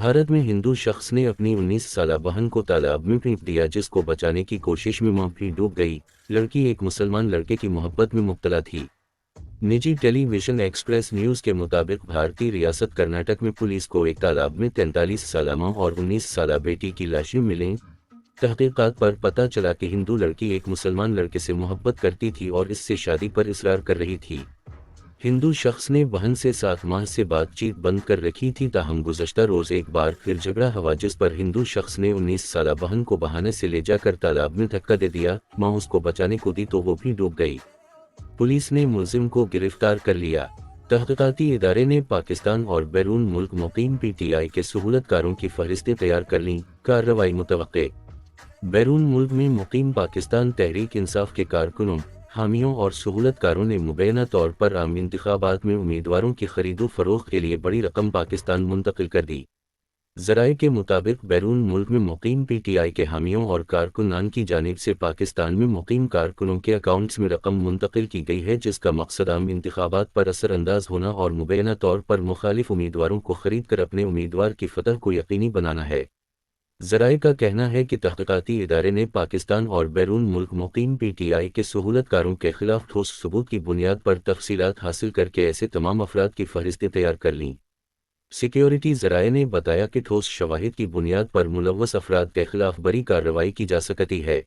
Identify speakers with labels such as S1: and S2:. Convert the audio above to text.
S1: بھارت میں ہندو شخص نے اپنی 19 سالہ بہن کو تالاب میں پھینک دیا جس کو بچانے کی کوشش میں ماں بھی ڈوب گئی۔ لڑکی ایک مسلمان لڑکے کی محبت میں مبتلا تھی۔ نجی ٹیلی ویژن ایکسپریس نیوز کے مطابق بھارتی ریاست کرناٹک میں پولیس کو ایک تالاب میں 43 سالہ ماں اور 19 سالہ بیٹی کی لاشیں ملیں۔ تحقیقات پر پتہ چلا کہ ہندو لڑکی ایک مسلمان لڑکے سے محبت کرتی تھی اور اس سے شادی پر اصرار کر رہی تھی۔ ہندو شخص نے بہن سے 7 ماہ سے بات چیت بند کر رکھی تھی، تاہم گزشتہ روز ایک بار پھر جھگڑا ہوا جس پر ہندو شخص نے 19 سالہ بہن کو بہانے سے لے جا کر تالاب میں دھکا دے دیا۔ ماں اس کو بچانے کو دی تو وہ بھی ڈوب گئی۔ پولیس نے ملزم کو گرفتار کر لیا۔ تحقیقاتی ادارے نے پاکستان اور بیرون ملک مقیم پی ٹی آئی کے سہولت کاروں کی فہرستیں تیار کر لیں۔ کارروائی متوقع۔ بیرون ملک میں مقیم پاکستان تحریک انصاف کے کارکنوں، حامیوں اور سہولت کاروں نے مبینہ طور پر عام انتخابات میں امیدواروں کی خرید و فروخت کے لیے بڑی رقم پاکستان منتقل کر دی۔ ذرائع کے مطابق بیرون ملک میں مقیم پی ٹی آئی کے حامیوں اور کارکنان کی جانب سے پاکستان میں مقیم کارکنوں کے اکاؤنٹس میں رقم منتقل کی گئی ہے جس کا مقصد عام انتخابات پر اثر انداز ہونا اور مبینہ طور پر مخالف امیدواروں کو خرید کر اپنے امیدوار کی فتح کو یقینی بنانا ہے۔ ذرائع کا کہنا ہے کہ تحقیقاتی ادارے نے پاکستان اور بیرون ملک مقیم پی ٹی آئی کے سہولت کاروں کے خلاف ٹھوس ثبوت کی بنیاد پر تفصیلات حاصل کر کے ایسے تمام افراد کی فہرستیں تیار کر لیں۔ سیکیورٹی ذرائع نے بتایا کہ ٹھوس شواہد کی بنیاد پر ملوث افراد کے خلاف بڑی کارروائی کی جا سکتی ہے۔